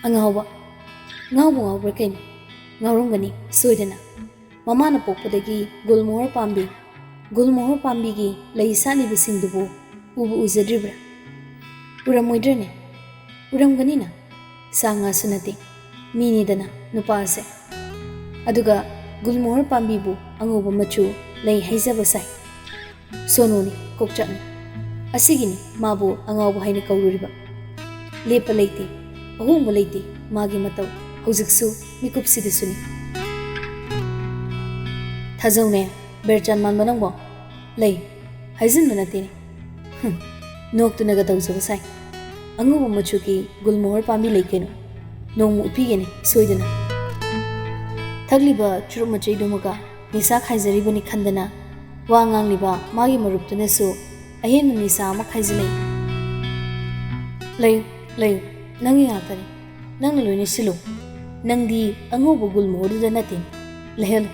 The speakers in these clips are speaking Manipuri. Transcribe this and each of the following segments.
Angauba, ngaubu ngaubre kain, ngaurungani, soidana. Mamana pokpadagi gulmohor pambi gi laisani bisingdubu ubu uzadribra. Uramoidrane, uramganina, sanga sunati, mini dana, nupase. Aduga gulmohor pambi bu anguba machu lay haizabasai. Sononi, kokchakni. Asigini, mabu angauba haini kaururiba. Lepa leite, ahumba leite, magi matau, hauziksu, mikupsidisuni. Thazone, Berchan man manangbo, lay, haizin manatini. Nok to nagatawsabasai. Anguba machuki gulmohor pambi laikeno. Nong upigene, soidana. Tagliba churumachay dumaga, nisa khaizaribani khandana, wangang liba magi maruptunasu, ahen nisa ama khaizilay. Layo, nangi hatari, nang naloy silo, nang di anguba gulmohor danatin, lahel,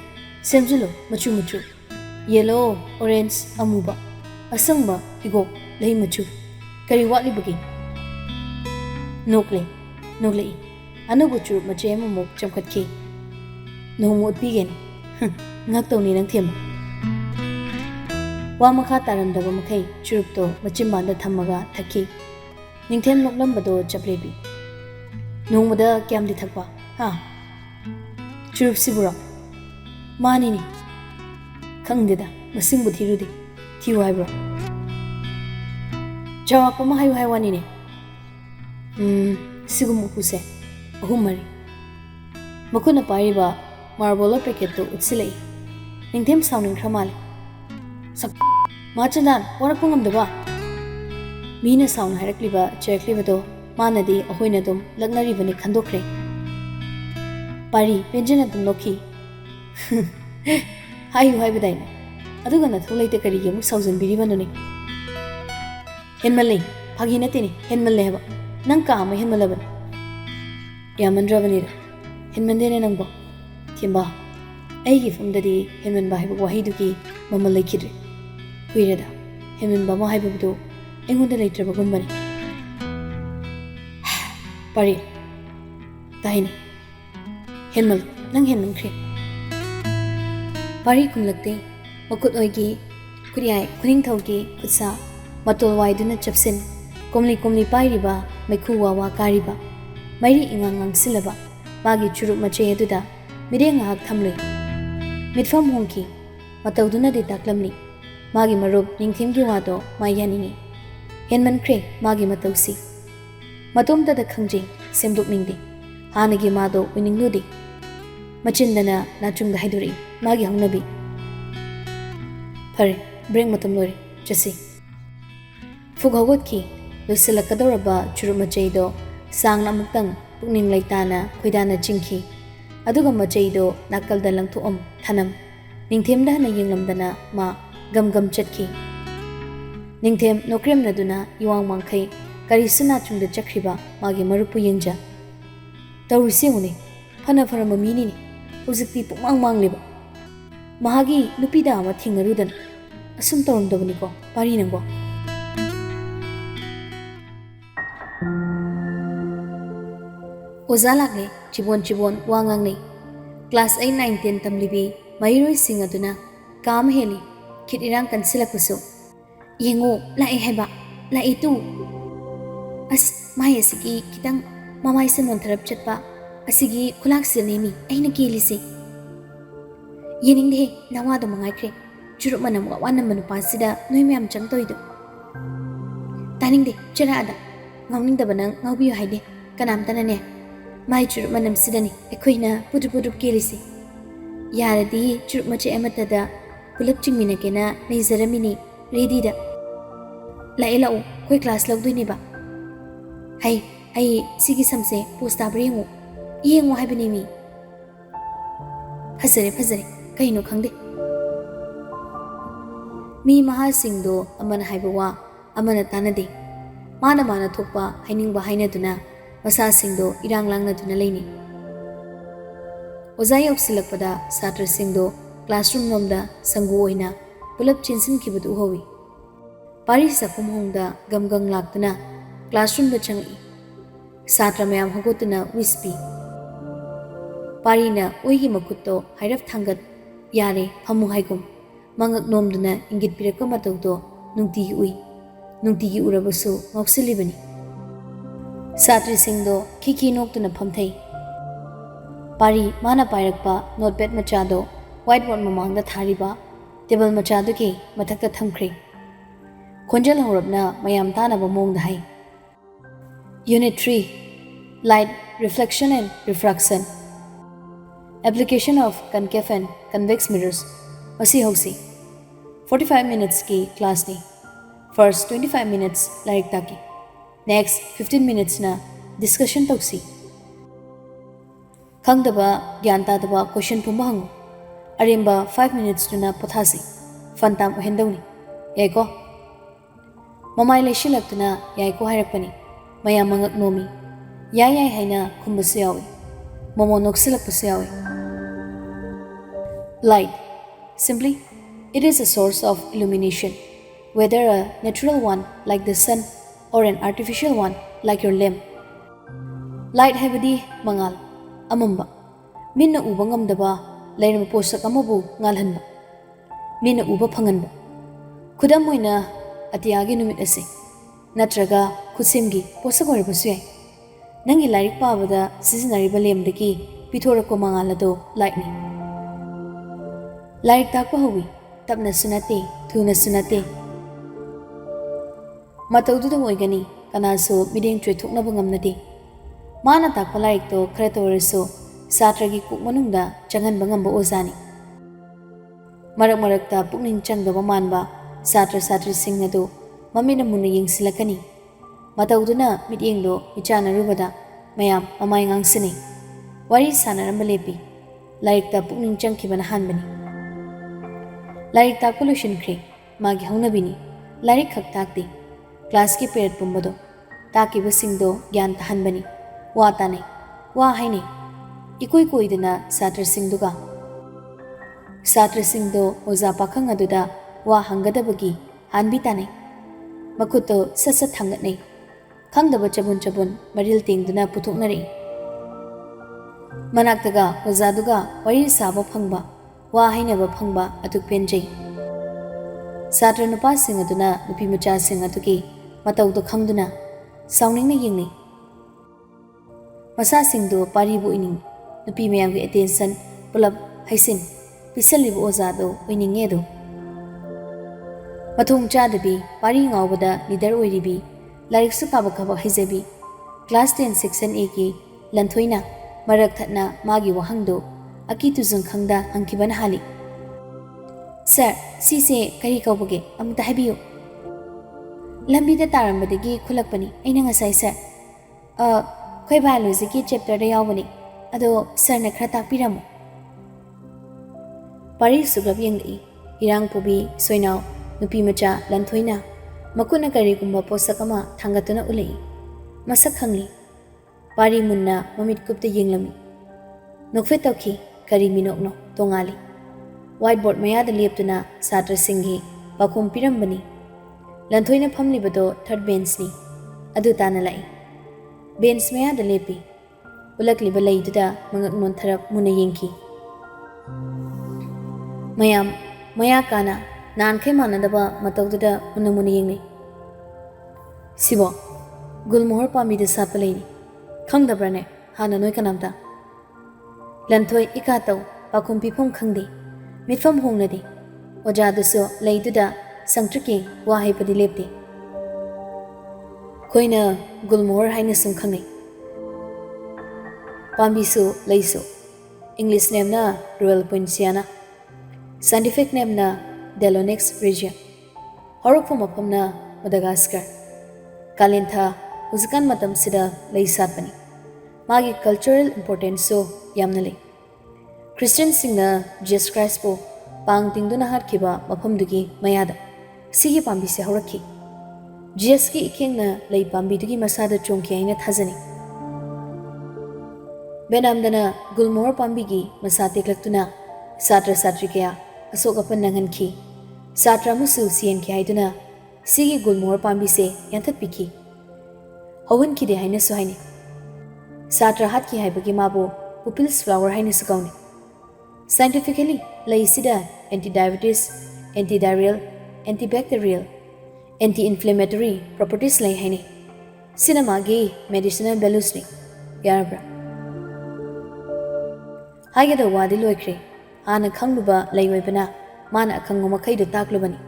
semjulo, machu. Yellow, orange, amuba, asangba, igok, lahi machu, kari watli bagi. Nokle, anubu churup machay mamok chamkatki. Nong utbigen, ngaktaw ni nang thema. Wa makha taramdaba makai churupto machimbanda thammaga thaki. Ningthem noklambado chaplebi. Nongmada kyam di thakpa, ha? Churup sibura. Mani ni. Khangdeda, masing buthirudi. Thiu haibro. Jawab pa mahayu haiwani ne. Sigum upuse. Ahumari. Makuna pariba marble packet to utsilai. Ningthem sounding kramale. Sak machadan, warakungam deba. Mina sound harakliba, checklibato, manadi, ahoinadum, lagnaribani kandokre. Pari, penjanatum loki. Hayu haibadain. Adugana thulate karigi muk thousand biribanuni. Henmalay, Paginatini, Henmaleva, Nanka, my Henmalaban. Yamandravanira, Henmandina Namba, Timba. I give from the day Henman by Wahiduki, Mamma Lakidri. Quirada, Henman Bama Hibudo, and when the later Bagumbani. Pari Tahini Henmal, Nang Henman Creek. Pari Kumlakti, Makut Oigi, Kuriai, Kuning Tauki, Kutsa, Matol Waiduna Chapsin, Komli Pairiba, Mekuwa Kariba, Mairi Ingang Silaba, Magi Churup Mache Duda, Midanga Tamli, Midfam Honki, Matauduna de Taklamni, Magi Marub, Ningtim Giwado, Mayanini, Henman Cray, Magi Matausi, Matumda the Kangjing, Sembuk Mindi, Hanagi Mado, Winning Ludi, Machindana, Nachung the Hiduri, Magi Hungnabi. Pari, bring Matamuri, Jesse. Fugawatki, Lusilakadoraba, Churumachaido, Sang Lamutang, Puning Laitana, Kuidana Chinki, Aduga Machaido, Nakal Dalang to Tanam, Ningtim Dana Yinglamdana, Ma, Gum Chetki. Ningtim, no Krim Naduna, Yuang Mankai, Karisuna Chung the Chakriba, Magi Marupu Yinja. Taurisiuni, Panafaramamini, Uziki Pumang Mangliba. Mahagi, Lupida, Matingarudan, Asum Torum Dominico, Parinango. Ozalakne, Chibon, Wangangne, Class 8-9-10 Tamlibi, Mairoi Singaduna, Kam Heli, Kitirang Kansilakuso, Yengo, La Eheba, La Itu. As Mayasiki, Kitang, Mamaisan Montarab Chatpa, Asigi, Kulak Silnemi, Aina Kilisi. Yening de, Nawado Mangakre, Churupmanam, one Manupasida, Noimiam Chantoido. Tanning de, Cherada, Ngoming the Banang, Nobu Hide, Kanam Tanane. My Churupmanam Sidani, Equina, Putu Kilisi. Yaradi, Churupmacha Ematada, Pulupching Minakena, Nizaramini, Redida. Laila, quick class log Duniba. Hey, Sigi Samse, Posta Bringo, Ian Wahabinimi. Hazare, Kaino Kangde. Me Mahasingdo, Amana Haibawa, Amana Tanade. Mana Topa, Haining Bahaina Duna. Masasingdo irang lang na tunalini. Ozay Silakpada, Satra Singdo, classroom nomda, Sanguoina, Pulap Chinsin Kibut Uhowi. Paris sa Pumhongda, Gamgang Laktuna, classroom da Changi. Satra mayam hogotuna wispi. Parina uigi makutto hairaf thangat yare hamu haigum. Mangak nomduna ingit pirako mataudo nungtigi ui. Nungtigi urabasu ngausilibani. Satri singdo kiki noktuna phamthai. Pari mana pairakpa notepad machado whiteboard mamangda thariba table machado ki mathakta thamkhri. Khonjal horabna mayam tanaba mongda hai. Unit 3 Light Reflection and Refraction Application of concave and convex mirrors. Masi hausi 45 minutes ki class ni. First 25 minutes larik taki. Next 15 minutes na discussion tausi. Khangdaba gyantadaba question pumba hangu. Arimba 5 minutes na pothasi. Fantam uhendawni. Yaiko Mamai leishilakuna yaiko hairakpani. Mayam mangak nomi. Yai haina kumbasu yawi. Momo noksilakpasu yawi. Light. Simply, it is a source of illumination, whether a natural one like the sun or an artificial one like your lamp. Light habadi mangal, amamba. Minna uba ngamdaba, layrama posak amabu ngalhanba. Minna uba phanganba. Khudam moina atiyagi numit ase. Natraga khusimgi posak oribasu yai. Nangi lairik pabada sisinariba lemdagi pithorako mangalado light ni. Lairik takpa hawi, tapna sunate, thuna sunate. Mataududa oigani, kanaso mideng chwethoknaba ngamnade. Mana takpa lairik to khara tawarasu satragi kuk manungda changanba ngamba ozani. Marak marakta pukning changdaba manba satra satri sing adu mamina muna yengsilakani. Matauduna midyengdo michana rubada mayam mamay ngangsini. Wari sanaramba lepi. Lairik ta pukning changkibana hanbani. Lairik takpa lushinkre, magi haunabini, lairik khak takdi, class ki period pumbado, takiba singdo gyan tahanbani, wa tane, wa haine, ikoi koidana satra singduga. Satra singdo oza pakhang aduda wa hangadabagi hanbi tane, makuto sasat hangatne, khangdaba chabun chabun maril tingduna puthoknare. Manaktaga ozaduga wari saba phangba, wa hainaba phangba atuk penjai. Satra nupa sing aduna nupi macha sing atuki mataudo khangduna sauningna yingni. Masa singdo paribu ining nupi mayamgi attention pulap haisin pisalibu ozado oininge do. Mathung chadabi pari ngawbada leader oiribi lariksu paba khaba haijabi class 10 section A ki lanthoina marak thatna magi wahangdo Aki tuzung khangda angkiban hali. Sir, sise kari kaubage amta habiyo. Lambida tarambadagi khulakpani aina ngasai sir. Khoi biology ki chapter da yawbani. Ado sir na khara takpiramu. Pari suglab yengdi. Irang pubi soinaw nupi macha lanthoina makuna kari kumba posakama thangatuna ulai. Masak khangli. Pari munna mamit kupta yenglami. Nokfe tawki kari minokno tongali. Whiteboard mayada leptuna satra singhi pakum pirambani. Lanthoina phamlibado third bench ni. Adu tana lai. Bench mayada lepi. Ulakliba laiduda mangak non tharap muna yengki. Mayam maya kana nan khe manadaba matawduda muna yengni. Sibo gulmohor pamida sapalaini. Khangdabrane hana noi kanamta. Lanthoi ikataw pakum pipom khangdi mitfam hongnadi ojaduso leiduda sangtriki wahai padi lepti koina gulmor haina sum khangi pambisu leisu English name na Royal Poinciana scientific name na Dallonyx regia horokfo mapam na Madagascar kalintha huzikan matam sida leisatpani magi cultural importance so yamnali Christian singna Jesus Christ po pang tingduna hatkiba maphamdugi mayada sigi pambi se horakhi Jesus ki ikengna lei pambi dugi masada chongki aina thajani benamdana gulmor pambi gi masa teklaktuna satra satrikya asokapan nanganki satra musu sien ki aiduna sigi gulmor pambi se yanthat piki hawan ki de haina so haini Satra hatki haibagi mabu pupils flower hainus kauni. Scientifically, laisida anti-diabetes, antidiarrheal, antibacterial, anti-inflammatory properties lay haini. Sinamagi medicinal values ni. Yarabra. Haigada wadi loikre. Ana khangluba layoibana mana khangoma khaidu taklubani.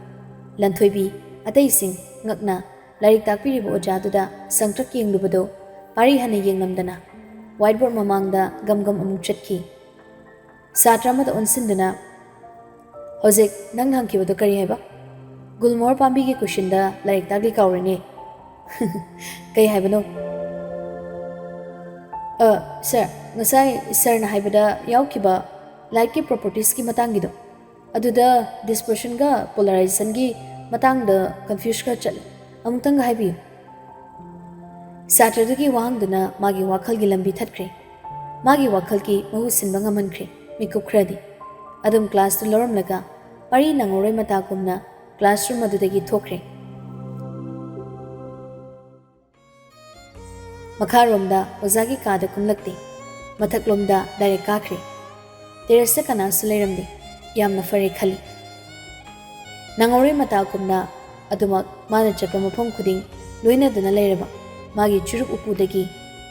Lanthoibi atei sing ngakna larik takpiribu ojaduda sangtrak yenglubado pari hana yenglamdana whiteboard mamangda gamgam amuk chatki. Satra mata onsinduna hojik nang hangkibado kari haiba gulmor pambi ki kushinda larik takli kaurine. Kay haibano sir ngasai sir na haibada yaukiba light ki properties ki matangido aduda dispersion ga polarization gi matangda confuse ka chal amutang haibi Saturday ki wahangduna magi wakhal gi lambi thatkre magi wakhal ki mahu sinba ngamankre mikup khradi adum class to loram laga pari nangore mata kumna classroom adudagi thokre Makharomda ozagi kada kumlakti mathaklomda direct kakre Teresa kana suleramdi yamna fare khali Nangore mata kumna adumak mana chapa mafam khuding loina dana leiraba magi churuk upudagi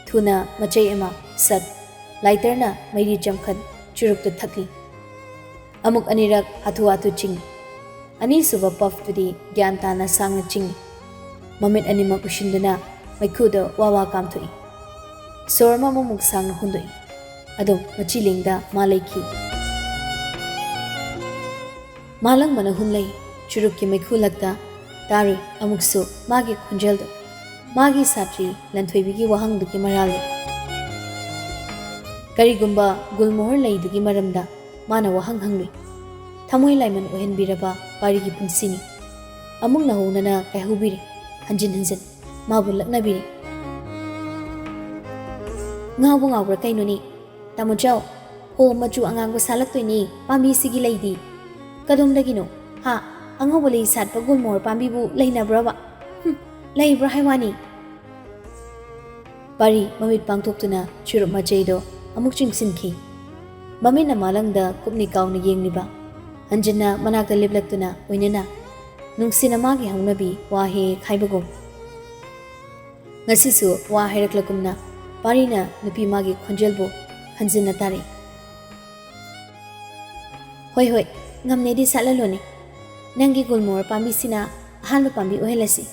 thuna machai ema sat laiterna mairi chamkhan churuk tu thakli amuk anirak hathu atu ching ani suba puff tudi gyantana sangna ching mamit anima kushinduna maikhuda wawa kamthui sorma mamuk sangna hundoi adum machilingda malaiki malang mana hunlai churuk ki maikhu lagda taru amuksu magi khunjel do magi satri lanthoibi gi wahang du ki marali karigumba gulmohor lai du gi maramda mana wahang hanglui thamoi laiman ohen biraba pari gi punsini amuk na honana kai hubiri hanjin hanjin mabu lakna biri ngabu ngawra kainoni Tamujaw, ho maju angang ko salak to ni, pambi sige lady. Kadong dagino, ha, ang wala isat pagul more pambi bu lay na brawa. Lay bra haywani. Pari, mamit pang tok to na, churup majaydo, amuk ching sinki. Mamit na malang da kupni kaw na yeng niba. Anjan na manag da liblak to na, wina na. Nung sinamagi hang nabi, wahe kaibagom. Ngasisu, wahe raklakum na, pari na nupi magi konjelbo. Hanjin na tari. Hoy hoy, ngamne di salalone. Nangi gulmor pambi sina ahanba pambi ohelasi.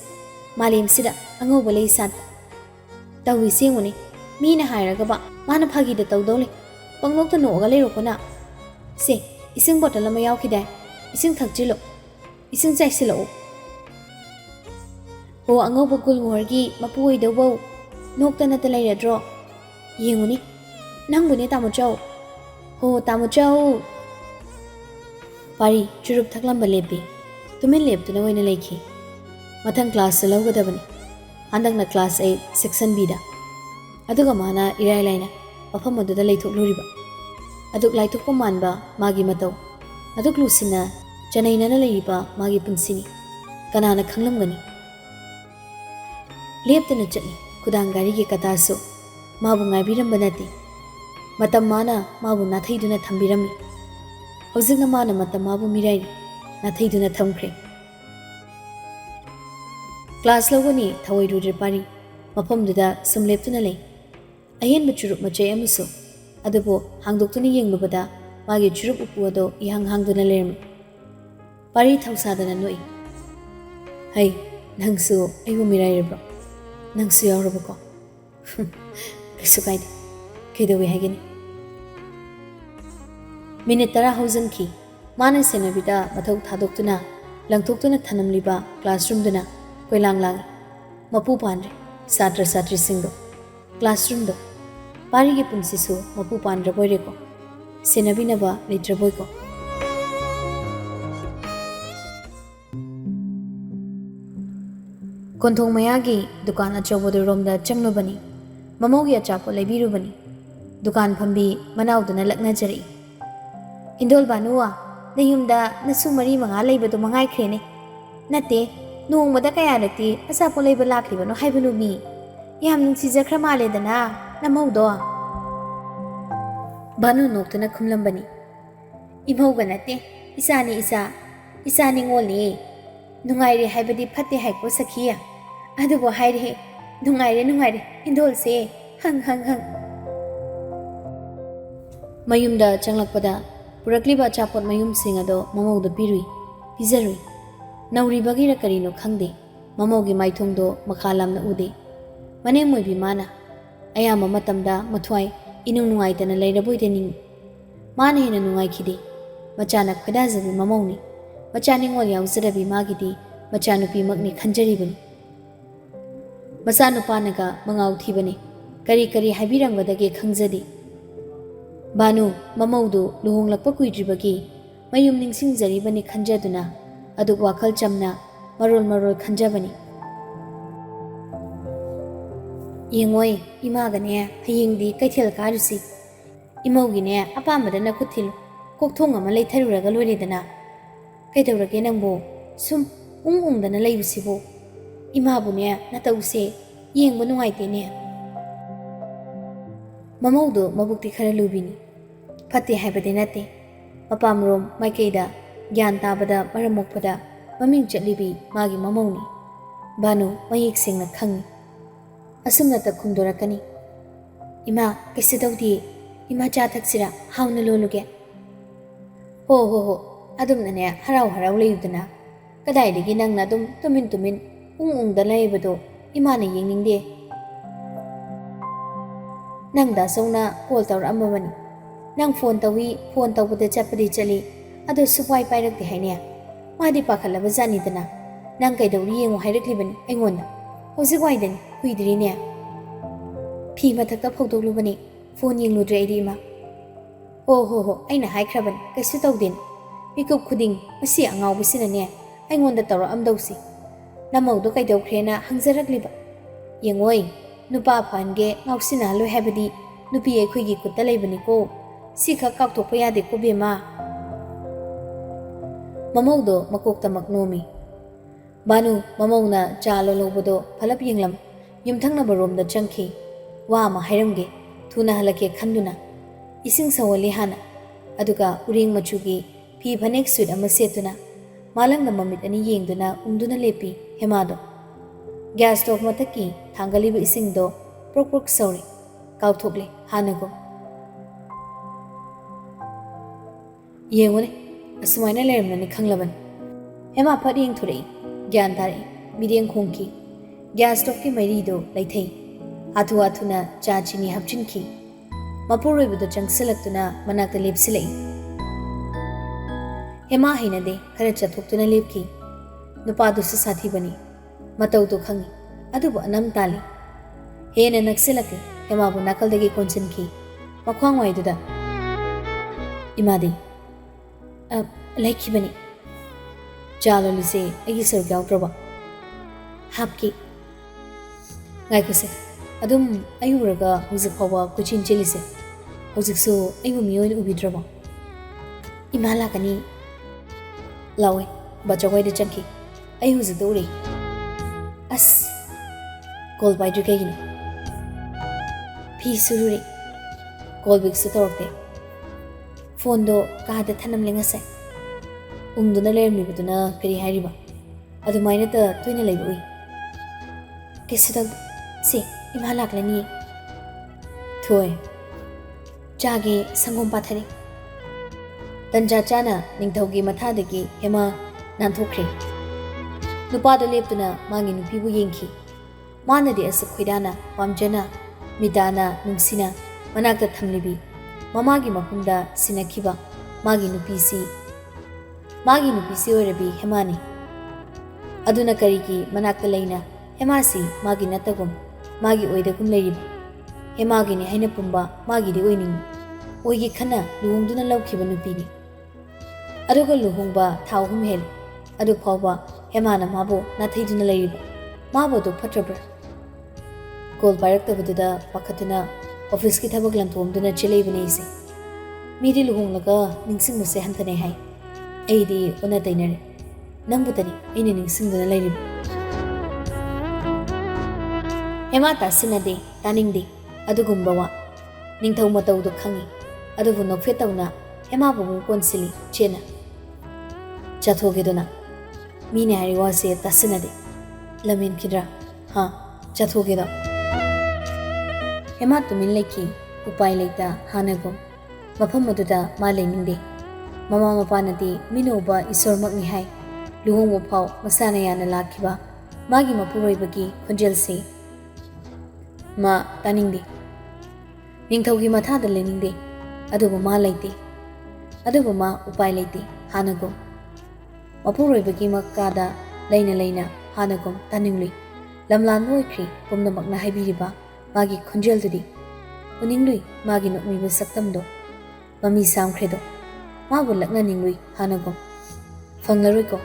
Malim sida ango balay sad. Tawi singuni, mi na hairaga ba, mana phagi da tawdole. Panglok ta nooga lero ko na. Se, ising bottle ma yaw kiday. Ising thakjilo. Ising jaisilo. Ho ango ba gulmor gi mapuoy daw baw. Nokta na talay radro. Yenguni. Nang bune tamujaw. Ho tamujaw. Pari churup thaklam balepi. Tumin lep tu na wena lekhi. Mathang class sa lawga dabani. Handang na class 8 section B da. Aduga mana iray layna. Papa mo da laythok luriba. Aduk laythok paman ba magi mataw. Aduk lusina janay na nalayiba magi punsini. Kanana khanglam gani. Lep tu na chali. Kudang gari ki kataso. Mabu ngay biram banati. Matam mana mabu nathayiduna thambirami. Hawjikna mana matam mabu mirairi nathayiduna thamkhre. Class lawani thawai rudre pari mafamduda sumleptuna lay. Ahen churup machay amuso adubo hangdoktuna yenglubada magi churup upu ado ihang hangduna lermi. Pari thawsadana noi. Hay, nangsu aybu mirairibro. Nangsu yaurabako. Kaisu kaide. Kaidawi hagini. Minute tara hausan ki. Mana senabida mathau thadoktuna langthoktuna thanamliba classroom duna koi lang mapu panre satra satri singdo classroom do pari gi punsi so mapu pandra boire ko senabina ba litra boy ko konthong mayagi dukan achawbodu romda changlubani mamogi achapo lebirubani dukan phambi manauduna lakna jari indol banuwa nayumda nasu mari manga leibadu mangai khrene nate nongmada kaya lati asapo leiba lakribano haibanu mi yam nungsi jakhra male dana ꯅꯃꯧꯗꯣ ꯚꯥꯅꯨ ꯅꯣꯛꯇꯨꯅ ꯈꯨꯝꯂꯝꯕꯅꯤ ꯏꯃꯧꯒ ꯅꯠꯇꯦ ꯏꯆꯥꯅꯤ ꯏꯆꯥ ꯅꯤꯡꯉꯣꯜꯅꯤ ꯅꯨꯡꯉꯥꯏꯔꯦ ꯍꯥꯏꯕꯗꯤ ꯐꯠꯇꯦ ꯍꯥꯏꯀꯣ ꯁꯈꯤ ꯑꯗꯨꯕꯨ ꯍꯥꯏꯔꯦ ꯅꯨꯡꯉꯥꯏꯔꯦ ꯏꯟꯗꯣꯜꯁꯦ ꯍꯪ ꯃꯌꯨꯝꯗ ꯆꯪꯂꯛꯄꯗ ꯄꯨꯔꯛꯂꯤꯕ ꯑꯆꯥꯄꯣꯠ ꯃꯌꯨꯝꯁꯤꯡ ꯑꯗꯣ ꯃꯃꯧꯗ ꯄꯤꯖꯔꯨꯏ ꯅꯧꯔꯤꯕꯒꯤꯔ ꯀꯔꯤꯅꯣ ꯈꯪꯗꯦ ꯃꯃꯧꯒꯤ ꯃꯥꯏꯊꯣꯡꯗꯣ ꯃꯈꯥ ꯂꯥꯝꯅ ꯎꯗꯦ ꯃꯅꯦꯝꯃꯣꯏꯕꯤ ꯃꯥꯅ ꯑꯌꯥꯝꯕ ꯃꯇꯝꯗ ꯃꯊ꯭ꯋꯥꯏ ꯏꯅꯨꯡ ꯅꯨꯡꯉꯥꯏꯇꯅ ꯂꯩꯔꯕꯣꯏꯗ ꯅꯤꯡꯏ ꯃꯥꯅ ꯍꯦꯟꯅ ꯅꯨꯡꯉꯥꯏꯈꯤꯗꯦ ꯃꯆꯥꯅ ꯈꯣꯏꯗꯥꯖꯕꯤ ꯃꯃꯧꯅꯤ ꯃꯆꯥ ꯅꯤꯡꯉꯣꯜ ꯌꯥꯎꯖꯔꯕꯤ ꯃꯥꯒꯤꯗꯤ ꯃꯆꯥꯅꯨꯄꯤꯃꯛꯅꯤ ꯈꯟꯖꯔꯤꯕꯅꯤ ꯃꯆꯥꯅꯨꯄꯥꯅꯒ ꯃꯉꯥꯎ ꯊꯤꯕꯅꯤ ꯀꯔꯤ ꯍꯥꯏꯕꯤꯔꯝꯒꯗꯒꯦ ꯈꯪꯖꯗꯦ ꯚꯥꯅꯨ ꯃꯃꯧꯗꯨ ꯂꯨꯍꯣꯡꯂꯛꯄ ꯀꯨꯏꯗ꯭ꯔꯤꯕꯒꯤ ꯃꯌꯨꯝ ꯅꯤꯡꯁꯤꯡꯖꯔꯤꯕꯅꯤ ꯈꯟꯖꯗꯨꯅ ꯑꯗꯨ ꯋꯥꯈꯜ ꯆꯝꯅ ꯃꯔꯣꯜ ꯈꯟꯖꯕꯅꯤ ꯌꯦꯡꯉꯣꯏ ꯏꯃꯥꯒꯅꯦ ꯍꯌꯦꯡꯗꯤ ꯀꯩꯊꯦꯜ ꯀꯥꯔꯨꯁꯤ ꯏꯃꯧꯒꯤꯅꯦ ꯑꯄꯥꯝꯕꯗ ꯅꯈꯨꯠ ꯊꯤꯜꯂꯨ ꯀꯣꯛꯊꯣꯡ ꯑꯃ ꯂꯩꯊꯔꯨꯔꯒ ꯂꯣꯏꯔꯦꯗꯅ ꯀꯩꯗꯧꯔꯒꯦ ꯅꯪꯕꯨ ꯁꯨꯝ ꯎꯪꯗꯅ ꯂꯩꯕꯁꯤꯕꯨ ꯏꯃꯥꯕꯨꯅꯦ ꯅꯇꯧꯁꯦ ꯌꯦꯡꯕ ꯅꯨꯡꯉꯥꯏꯇꯦꯅꯦ ꯃꯃꯧꯗꯣ ꯃꯕꯨꯛꯇꯤ ꯈꯔ ꯂꯨꯕꯤꯅꯤ ꯐꯠꯇꯦ ꯍꯥꯏꯕꯗꯤ ꯅꯠꯇꯦ ꯃꯄꯥꯝꯔꯣꯝ ꯃꯥꯏꯀꯩꯗ ꯒ꯭ꯌꯥꯟ ꯇꯥꯕꯗ ꯃꯔꯝ ꯃꯣꯛꯄꯗ ꯃꯃꯤꯡ ꯆꯠꯂꯤꯕꯤ ꯃꯥꯒꯤ ꯃꯃꯧꯅꯤ ꯚꯥꯅꯨ ꯃꯌꯦꯛ ꯁꯦꯡꯅ ꯈꯪꯏ ꯑꯁꯨꯝꯅꯇ ꯈꯨꯝꯗꯣꯔꯛꯀꯅꯤ ꯏꯃꯥ ꯀꯩꯁꯨ ꯇꯧꯗꯦ ꯏꯃꯥ ꯆꯥ ꯊꯛꯁꯤꯔꯥ ꯍꯥꯎꯅ ꯂꯣꯜꯂꯨꯒꯦ ꯍꯣ ꯑꯗꯨꯝꯅꯅꯦ ꯍꯔꯥꯎ ꯂꯩꯌꯨꯗꯅ ꯀꯗꯥꯏꯗꯒꯤ ꯅꯪꯅ ꯑꯗꯨꯝ ꯇꯨꯃꯤꯟ ꯎꯪꯗ ꯂꯩꯕꯗꯣ ꯏꯃꯥꯅ ꯌꯦꯡꯅꯤꯡꯗꯦ ꯅꯪꯗ ꯑꯆꯧꯅ ꯀꯣꯜ ꯇꯧꯔꯛꯑꯝꯃꯕꯅꯤ ꯅꯪ ꯐꯣꯟ ꯇꯧꯕꯗ ꯆꯠꯄꯗꯤ ꯆꯠꯂꯤ ꯑꯗꯣ ꯁꯨꯛꯄꯥꯏ ꯄꯥꯏꯔꯛꯇꯦ ꯍꯥꯏꯅꯦ ꯃꯥꯗꯤ ꯄꯥꯈꯠꯂꯕ ꯖꯥꯠꯅꯤꯗꯅ ꯅꯪ ꯀꯩꯗꯧꯔꯤ ꯌꯦꯡꯉꯣ ꯍꯥꯏꯔꯛꯂꯤꯕꯅꯤ ꯑꯩꯉꯣꯟꯗ ꯍꯧꯖꯤꯛ ꯋꯥꯏꯗꯅꯤ ꯀꯨꯏꯗ꯭ꯔꯤꯅꯦ ꯐꯤ ꯃꯊꯛꯇ ꯐꯧꯗꯣꯛꯂꯨꯕꯅꯤ ꯐꯣꯟ ꯌꯦꯡꯂꯨꯗ꯭ꯔꯦ ꯑꯩꯗꯤ ꯏꯃꯥ ꯍꯣ ꯑꯩꯅ ꯍꯥꯏꯈ꯭ꯔꯕꯅꯤ ꯀꯩꯁꯨ ꯇꯧꯗꯦꯅ ꯃꯤꯀꯨꯞ ꯈꯨꯗꯤꯡ ꯃꯁꯤ ꯑꯉꯥꯎꯕꯁꯤꯅꯅꯦ ꯑꯩꯉꯣꯟꯗ ꯇꯧꯔꯛꯑꯝꯗꯧꯁꯤ ꯅꯃꯧꯗꯣ ꯀꯩꯗꯧꯈ꯭ꯔꯦꯅ ꯍꯪꯖꯔꯛꯂꯤꯕ ꯌꯦꯡꯉꯣꯏ ꯅꯨꯄꯥ ꯐꯍꯟꯒꯦ ꯉꯥꯎꯁꯤꯟꯅꯍꯜꯂꯣꯏ ꯍꯥꯏꯕꯗꯤ ꯅꯨꯄꯤ ꯑꯩꯈꯣꯏꯒꯤ ꯈꯨꯠꯇ ꯂꯩꯕꯅꯤꯀꯣ ꯁꯤꯈꯛ ꯀꯥꯎꯊꯣꯛꯄ ꯌꯥꯗꯦꯀꯣ ꯕꯦꯝꯃ ꯃꯃꯧꯗꯣ ꯃꯀꯣꯛꯇꯃꯛ ꯅꯣꯝꯃꯤ ꯚꯥꯅꯨ ꯃꯃꯧꯅ ꯆꯥ ꯂꯣꯜꯍꯧꯕꯗꯣ ꯐꯂꯞ ꯌꯦꯡꯂꯝ ꯌꯨꯝꯊꯪꯅꯕ ꯔꯣꯝꯗ ꯆꯪꯈꯤ ꯋꯥ ꯑꯃ ꯍꯥꯏꯔꯝꯒꯦ ꯊꯨꯅ ꯍꯜꯂꯛꯀꯦ ꯈꯟꯗꯨꯅ ꯏꯁꯤꯡ ꯁꯧꯍꯜꯂꯤ ꯍꯥꯟꯅ ꯑꯗꯨꯒ ꯎꯔꯦꯡ ꯃꯆꯨꯒꯤ ꯐꯤ ꯐꯅꯦꯛ ꯁꯨꯠ ꯑꯃ ꯁꯦꯠꯇꯨꯅ ꯃꯥꯂꯪꯅ ꯃꯃꯤꯠ ꯑꯅꯤ ꯌꯦꯡꯗꯨꯅ ꯎꯪꯗꯨꯅ ꯂꯦꯞꯄꯤ ꯍꯦꯃꯥꯗꯣ ꯒ꯭ꯌꯥꯁ ꯁ꯭ꯇꯣꯞ ꯃꯊꯛꯀꯤ ꯊꯥꯡꯒꯠꯂꯤꯕ ꯏꯁꯤꯡꯗꯣ ꯄ꯭ꯔꯣꯛ ꯁꯧꯔꯤ ꯀꯥꯎꯊꯣꯛꯂꯦ ꯍꯥꯟꯅꯒꯨꯝ ꯌꯦꯡꯉꯨꯅꯦ ꯑꯁꯨꯃꯥꯏꯅ ꯂꯩꯔꯝꯂꯅꯤ ꯈꯪꯂꯕꯅꯤ ꯍꯦꯃꯥ ꯐꯠ ꯌꯦꯡꯊꯣꯔꯛꯏ ꯒ꯭ꯌꯥꯟ ꯇꯥꯔꯛꯏ ꯃꯤꯠꯌꯦꯡ ꯈꯣꯡꯈꯤ ꯒ꯭ꯌꯥꯁ ꯁ꯭ꯇꯣꯞꯀꯤ ꯃꯩꯔꯤꯗꯣ ꯂꯩꯊꯩ ꯍꯥꯊꯨꯅ ꯆꯥ ꯆꯤꯅꯤ ꯍꯥꯞꯆꯤꯟꯈꯤ ꯃꯄꯨꯔꯣꯏꯕꯗꯣ ꯆꯪꯁꯤꯜꯂꯛꯇꯨꯅ ꯃꯅꯥꯛꯇ ꯂꯦꯞꯁꯤꯜꯂꯛꯏ ꯍꯦꯃꯥ ꯍꯩꯅꯗꯦ ꯈꯔ ꯆꯠꯊꯣꯛꯇꯨꯅ ꯂꯦꯞꯈꯤ ꯅꯨꯄꯥꯗꯨꯁꯨ ꯁꯥꯊꯤꯕꯅꯤ ꯃꯇꯧꯗꯣ ꯈꯪꯏ ꯑꯗꯨꯕꯨ ꯑꯅꯝ ꯇꯥꯜꯂꯤ ꯍꯦꯟꯅ ꯅꯛꯁꯤꯜꯂꯛꯈꯤ ꯍꯦꯃꯥꯕꯨ ꯅꯥꯀꯜꯗꯒꯤ ꯀꯣꯟꯁꯤꯟꯈꯤ ꯃꯈ꯭ꯋꯥꯡꯋꯥꯏꯗꯨꯗ ꯏꯃꯥꯗꯤ ꯂꯩꯈꯤꯕꯅꯤ ꯆꯥ ꯂꯣꯜꯂꯤꯁꯦ ꯑꯩꯒꯤ ꯁꯔꯨꯛ ꯌꯥꯎꯗ꯭ꯔꯕ ꯍꯥꯞꯀꯤ ꯉꯥꯏꯈꯣꯁꯦ ꯑꯗꯨꯝ ꯑꯩ ꯎꯔꯒ ꯍꯧꯖꯤꯛ ꯐꯥꯎꯕ ꯀꯣꯏꯆꯦꯟ ꯆꯦꯜꯂꯤꯁꯦ ꯍꯧꯖꯤꯛꯁꯨ ꯑꯩꯕꯨ ꯃꯤꯑꯣꯏꯅ ꯎꯕꯤꯗ꯭ꯔꯕꯣ ꯏꯃꯥ ꯂꯥꯛꯀꯅꯤ ꯂꯥꯎꯋꯦ ꯕꯥꯆꯧꯍꯣꯏꯗ ꯆꯪꯈꯤ ꯑꯩ ꯍꯧꯖꯤꯛꯇ ꯎꯔꯦ ꯑꯁ ꯀꯣꯜ ꯄꯥꯏꯗ꯭ꯔꯤ ꯀꯩꯒꯤꯅꯣ ꯐꯤ ꯁꯨꯔꯨꯔꯦ ꯀꯣꯜ ꯕꯦꯛꯁꯨ ꯇꯧꯔꯛꯇꯦ ꯐꯣꯟꯗꯣ ꯀꯥꯗ ꯊꯅꯝꯂꯦ ꯉꯁꯥꯏ ꯎꯪꯗꯨꯅ ꯂꯩꯔꯝꯂꯤꯕꯗꯨꯅ ꯀꯔꯤ ꯍꯥꯏꯔꯤꯕ ꯑꯗꯨꯃꯥꯏꯅꯇ ꯇꯣꯏꯅ ꯂꯩꯕ ꯎꯏ ꯀꯩꯁꯨ ꯇꯧꯗꯦ ꯁꯦ ꯏꯃꯥ ꯂꯥꯛꯂꯅꯤꯌꯦ ꯊꯣꯏ ꯆꯥꯒꯦ ꯁꯪꯒꯣꯝ ꯄꯥꯊꯔꯤ ꯇꯟꯖꯥ ꯆꯥꯅ ꯅꯤꯡꯊꯧꯒꯤ ꯃꯊꯥꯗꯒꯤ ꯍꯦꯃꯥ ꯅꯥꯟꯊꯣꯛꯈ꯭ꯔꯦ ꯅꯨꯄꯥꯗꯣ ꯂꯦꯞꯇꯨꯅ ꯃꯥꯒꯤ ꯅꯨꯄꯤꯕꯨ ꯌꯦꯡꯈꯤ ꯃꯥꯅꯗꯤ ꯑꯁꯨꯛ ꯈꯣꯏꯗꯥꯅ ꯄꯥꯝꯖꯅ ꯃꯤꯇꯥꯅ ꯅꯨꯡꯁꯤꯅ ꯃꯅꯥꯛꯇ ꯊꯝꯂꯤꯕꯤ ꯃꯃꯥꯒꯤ ꯃꯐꯝꯗ ꯁꯤꯟꯅꯈꯤꯕ ꯃꯥꯒꯤ ꯅꯨꯄꯤꯁꯤ ꯑꯣꯏꯔꯕꯤ ꯍꯦꯃꯥꯅꯤ ꯑꯗꯨꯅ ꯀꯔꯤꯒꯤ ꯃꯅꯥꯛꯇ ꯂꯩꯅ ꯍꯦꯃꯥꯁꯤ ꯃꯥꯒꯤ ꯅꯠꯇꯒꯨꯝ ꯃꯥꯒꯤ ꯑꯣꯏꯗꯒꯨꯝ ꯂꯩꯔꯤꯕ ꯍꯦꯃꯥꯒꯤꯅꯤ ꯍꯥꯏꯅ ꯄꯨꯝꯕ ꯃꯥꯒꯤꯗꯤ ꯑꯣꯏꯅꯤꯡꯉꯤ ꯑꯣꯏꯒꯦ ꯈꯟꯅ ꯂꯨꯍꯣꯡꯗꯨꯅ ꯂꯧꯈꯤꯕ ꯅꯨꯄꯤꯅꯤ ꯑꯗꯨꯒ ꯂꯨꯍꯣꯡꯕ ꯊꯥ 3 ꯍꯦꯜꯂꯤ ꯑꯗꯨ ꯐꯥꯎꯕ ꯍꯦꯃꯥꯅ ꯃꯥꯕꯨ ꯅꯥꯊꯩꯗꯨꯅ ꯂꯩꯔꯤꯕ ꯃꯥꯕꯨ ꯑꯗꯨ ꯐꯠꯇ꯭ꯔꯕ꯭ꯔꯥ ꯀꯣꯜ ꯄꯥꯏꯔꯛꯇꯕꯗꯨꯗ ꯄꯥꯈꯠꯇꯨꯅ ꯑꯣꯐꯤꯁꯀꯤ ꯊꯕꯛ ꯂꯟꯊꯣꯛꯑꯝꯗꯨꯅ ꯆꯦꯜꯂꯛꯏꯕꯅꯤ ꯑꯩꯁꯦ ꯃꯤꯗꯤ ꯂꯨꯍꯣꯡꯂꯒ ꯅꯤꯡꯁꯤꯡꯕꯁꯦ ꯍꯟꯊꯅꯩ ꯍꯥꯏ ꯑꯩꯗꯤ ꯑꯣꯟꯅ ꯇꯩꯅꯔꯦ ꯅꯪꯕꯨꯇꯅꯤ ꯑꯩꯅ ꯅꯤꯡꯁꯤꯡꯗꯨꯅ ꯂꯩꯔꯤꯕ ꯍꯦꯃꯥ ꯇꯥꯁꯤꯟꯅꯗꯦ ꯇꯥꯅꯤꯡꯗꯦ ꯑꯗꯨꯒꯨꯝꯕ ꯋꯥ ꯅꯤꯡꯊꯧ ꯃꯇꯧꯗꯣ ꯈꯪꯉꯤ ꯑꯗꯨꯕꯨ ꯅꯣꯛꯐꯦꯠ ꯇꯧꯅ ꯍꯦꯃꯥꯕꯨ ꯑꯃꯨꯛ ꯀꯣꯟꯁꯤꯜꯂꯤ ꯆꯦꯅ ꯆꯠꯊꯣꯛꯀꯦꯗꯨꯅ ꯃꯤꯅ ꯍꯥꯏꯔꯤ ꯋꯥꯁꯦ ꯇꯥꯁꯤꯟꯅꯗꯦ ꯂꯝꯍꯦꯟꯈꯤꯗ꯭ꯔꯥ ꯆꯠꯊꯣꯛꯀꯦꯗꯣ ꯍꯦꯃꯥ ꯇꯨꯃꯤꯟ ꯂꯩꯈꯤ ꯎꯄꯥꯏ ꯂꯩꯇ ꯍꯥꯟꯅꯒꯨꯝ ꯃꯐꯝ ꯑꯗꯨꯗ ꯃꯥ ꯂꯩꯅꯤꯡꯗꯦ ꯃꯃꯥ ꯃꯄꯥꯅꯗꯤ ꯃꯤꯅ ꯎꯕ ꯏꯁꯣꯔꯃꯛꯅꯤ ꯍꯥꯏ ꯂꯨꯍꯣꯡꯕ ꯐꯥꯎ ꯃꯁꯥꯅ ꯌꯥꯅ ꯂꯥꯛꯈꯤꯕ ꯃꯥꯒꯤ ꯃꯄꯨꯔꯣꯏꯕꯒꯤ ꯈꯣꯟꯖꯦꯜꯁꯦ ꯃꯥ ꯇꯥꯅꯤꯡꯗꯦ ꯅꯤꯡꯊꯧꯒꯤ ꯃꯊꯥꯗ ꯂꯩꯅꯤꯡꯗꯦ ꯑꯗꯨꯕꯨ ꯃꯥ ꯂꯩꯇꯦ ꯑꯗꯨꯕꯨ ꯃꯥ ꯎꯄꯥꯏ ꯂꯩꯇꯦ ꯍꯥꯟꯅꯒꯨꯝ ꯃꯄꯨꯔꯣꯏꯕꯒꯤ ꯃꯀꯥꯗ ꯂꯩꯅ ꯂꯩꯅ ꯍꯥꯟꯅꯒꯨꯝ ꯇꯥꯅꯤꯡꯂꯨꯏ ꯂꯝꯂꯥꯟꯕ ꯑꯣꯏꯈ꯭ꯔꯤ ꯄꯨꯝꯅꯃꯛꯅ ꯍꯥꯏꯕꯤꯔꯤꯕ ꯃꯥꯒꯤ ꯈꯣꯟꯖꯦꯜꯗꯨꯗꯤ ꯎꯅꯤꯡꯂꯨꯏ ꯃꯥꯒꯤ ꯅꯣꯛꯃꯤꯕ ꯁꯛꯇꯝꯗꯣ ꯃꯃꯤ ꯁꯥꯝꯈ꯭ꯔꯦꯗꯣ ꯃꯥꯕꯨ ꯂꯛꯅꯅꯤꯡꯂꯨꯏ ꯍꯥꯟꯅꯒꯨꯝ ꯐꯪꯂꯔꯣꯏꯀꯣ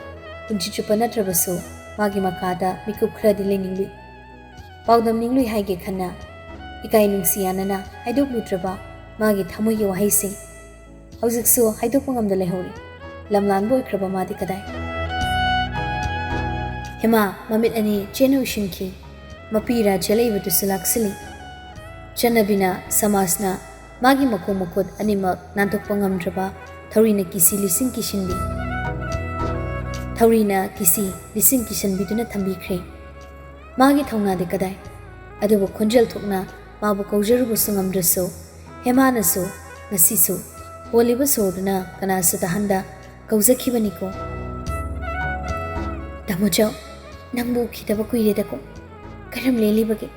ꯄꯨꯟꯁꯤ ꯆꯨꯞꯄ ꯅꯠꯇ꯭ꯔꯕꯁꯨ ꯃꯥꯒꯤ ꯃꯀꯥꯗ ꯃꯤꯀꯨꯞ ꯈꯔꯗꯤ ꯂꯩꯅꯤꯡꯂꯨꯏ ꯄꯥꯎꯗꯝꯅꯤꯡꯂꯨꯏ ꯍꯥꯏꯒꯦ ꯈꯟꯅ ꯏꯀꯥꯏ ꯅꯨꯡꯁꯤ ꯌꯥꯅꯅ ꯍꯥꯏꯗꯣꯛꯂꯨꯗ꯭ꯔꯕ ꯃꯥꯒꯤ ꯊꯃꯣꯏꯒꯤ ꯋꯥꯍꯩꯁꯤꯡ ꯍꯧꯖꯤꯛꯁꯨ ꯍꯥꯏꯗꯣꯛꯄ ꯉꯝꯗ ꯂꯩꯍꯧꯔꯤ ꯂꯝꯂꯥꯟꯕ ꯑꯣꯏꯈ꯭ꯔꯕ ꯃꯥꯗꯤ ꯀꯗꯥꯏ ꯍꯦꯃꯥ ꯃꯃꯤꯠ ꯑꯅꯤ ꯆꯦꯅ ꯎꯏꯁꯤꯟꯈꯤ ꯃꯄꯤꯔꯥ ꯆꯦꯜꯂꯛꯏꯕꯗꯨꯁꯨ ꯂꯥꯛꯁꯤꯜꯂꯤ ꯆꯠꯅꯕꯤꯅ ꯁꯃꯥꯖꯅ ꯃꯥꯒꯤ ꯃꯈꯣꯡ ꯃꯈꯨꯠ ꯑꯅꯤꯃꯛ ꯅꯥꯟꯊꯣꯛꯄ ꯉꯝꯗ꯭ꯔꯕ ꯊꯧꯔꯤꯅ ꯀꯤꯁꯤ ꯂꯤꯁꯤꯡ ꯀꯤꯁꯤꯟꯕꯤ ꯊꯧꯔꯤꯅ ꯀꯤꯁꯤ ꯂꯤꯁꯤꯡ ꯀꯤꯁꯟꯕꯤꯗꯨꯅ ꯊꯝꯕꯤꯈ꯭ꯔꯦ ꯃꯥꯒꯤ ꯊꯧꯅꯥꯗꯤ ꯀꯗꯥꯏ ꯑꯗꯨꯕꯨ ꯈꯣꯟꯖꯦꯜ ꯊꯣꯛꯅ ꯃꯥꯕꯨ ꯀꯧꯖꯔꯨꯕꯁꯨ ꯉꯝꯗ꯭ꯔꯁꯨ ꯍꯦꯃꯥꯅꯁꯨ ꯉꯁꯤꯁꯨ ꯍꯣꯜꯂꯤꯕ ꯁꯣꯔꯗꯨꯅ ꯀꯅꯥꯁꯨ ꯇꯥꯍꯟꯗ ꯀꯧꯖꯈꯤꯕꯅꯤꯀꯣ ꯇꯥꯃꯣꯆꯧ ꯅꯪꯕꯨ ꯎꯈꯤꯗꯕ ꯀꯨꯏꯔꯦꯗꯀꯣ ꯀꯔꯝ ꯂꯦꯜꯂꯤꯕꯒꯦ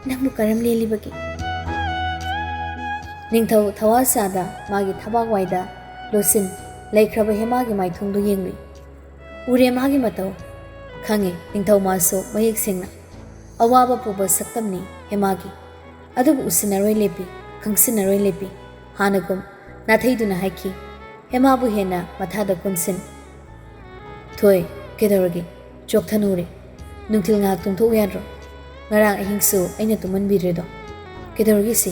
ꯅꯪꯕꯨ ꯀꯔꯝ ꯂꯦꯜꯂꯤꯕꯒꯦ ꯅꯤꯡꯊꯧ ꯊꯋꯥꯁꯥꯗ ꯃꯥꯒꯤ ꯊꯕꯥꯛꯋꯥꯏꯗ ꯂꯣꯠꯁꯤꯟ ꯂꯩꯈ꯭ꯔꯕ ꯍꯦꯃꯥꯒꯤ ꯃꯥꯏꯊꯣꯡꯗꯨ ꯌꯦꯡꯂꯨꯏ ꯎꯔꯦ ꯃꯥꯒꯤ ꯃꯇꯧ ꯈꯪꯉꯦ ꯅꯤꯡꯊꯧ ꯃꯥꯁꯨ ꯃꯌꯦꯛ ꯁꯦꯡꯅ ꯑꯋꯥꯕ ꯄꯨꯕ ꯁꯛꯇꯝꯅꯤ ꯍꯦꯃꯥꯒꯤ ꯑꯗꯨꯕꯨ ꯎꯁꯤꯟꯅꯔꯣꯏ ꯂꯦꯞꯄꯤ ꯈꯪꯁꯤꯟꯅꯔꯣꯏ ꯂꯦꯞꯄꯤ ꯍꯥꯟꯅꯒꯨꯝ ꯅꯥꯊꯩꯗꯨꯅ ꯍꯥꯏꯈꯤ ꯍꯦꯃꯥꯕꯨ ꯍꯦꯟꯅ ꯃꯊꯥꯗ ꯀꯣꯟꯁꯤꯟ ꯊꯣꯏ ꯀꯩꯗꯧꯔꯒꯦ ꯆꯣꯛꯊꯅꯨꯔꯦ ꯅꯨꯡꯊꯤꯜ ꯉꯥꯏꯍꯥꯛ ꯇꯨꯝꯊꯣꯛꯎ ꯌꯥꯗ꯭ꯔꯣ ꯉꯔꯥꯡ ꯑꯍꯤꯡꯁꯨ ꯑꯩꯅ ꯇꯨꯝꯍꯟꯕꯤꯗ꯭ꯔꯦꯗꯣ ꯀꯩꯗꯧꯔꯒꯦ ꯁꯤ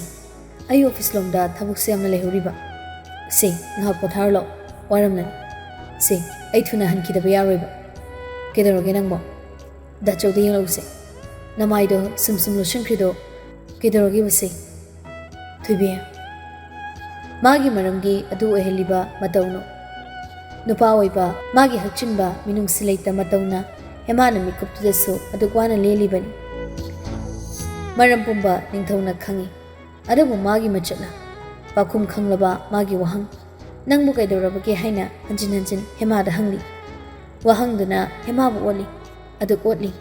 ꯑꯩ ꯑꯣꯐꯤꯁ ꯂꯣꯝꯗ ꯊꯕꯛꯁꯨ ꯌꯥꯝꯅ ꯂꯩꯍꯧꯔꯤꯕ ꯁꯤ ꯉꯥꯏꯍꯥꯛ ꯄꯣꯊꯥꯔ ꯂꯥꯛꯑꯣ ꯋꯥꯔꯝꯂꯅꯤ ꯁꯤ ꯑꯩ ꯊꯨꯅ ꯍꯟꯈꯤꯗꯕ ꯌꯥꯔꯣꯏꯕ ꯀꯩꯗꯧꯔꯒꯦ ꯅꯪꯕꯣ ꯗꯥꯆꯧꯗ ꯌꯦꯡꯂꯛꯎꯁꯦ ꯅꯃꯥꯏꯗꯣ ꯁꯨꯝ ꯁꯨꯝ ꯂꯣꯠꯁꯤꯟꯈ꯭ꯔꯤꯗꯣ ꯀꯩꯗꯧꯔꯒꯦꯕꯁꯦ ꯊꯣꯏꯕꯤ ꯃꯥꯒꯤ ꯃꯔꯝꯒꯤ ꯑꯗꯨ ꯑꯣꯏꯍꯜꯂꯤꯕ ꯃꯇꯧꯅꯣ ꯅꯨꯄꯥ ꯑꯣꯏꯕ ꯃꯥꯒꯤ ꯍꯛꯆꯤꯟꯕ ꯃꯤꯅꯨꯡꯁꯤ ꯂꯩꯇ ꯃꯇꯧꯅ ꯍꯦꯃꯥꯅ ꯃꯤꯀꯨꯞꯇꯨꯗꯁꯨ ꯑꯗꯨꯛ ꯋꯥꯅ ꯂꯦꯜꯂꯤꯕꯅꯤ ꯃꯔꯝ ꯄꯨꯝꯕ ꯅꯤꯡꯊꯧꯅ ꯈꯪꯉꯤ ꯑꯗꯨꯕꯨ ꯃꯥꯒꯤ ꯃꯆꯠꯅ ꯄꯥꯎꯈꯨꯝ ꯈꯪꯂꯕ ꯃꯥꯒꯤ ꯋꯥꯍꯪ ꯅꯪꯕꯨ ꯀꯩꯗꯧꯔꯕꯒꯦ ꯍꯥꯏꯅ ꯍꯟꯖꯤꯟ ꯍꯟꯖꯤꯟ ꯍꯦꯃꯥꯗ ꯍꯪꯂꯤ ꯋꯥꯍꯪꯗꯨꯅ ꯍꯦꯃꯥꯕꯨ ꯑꯣꯠꯂꯤ ꯑꯗꯨꯛ ꯑꯣꯠꯂꯤ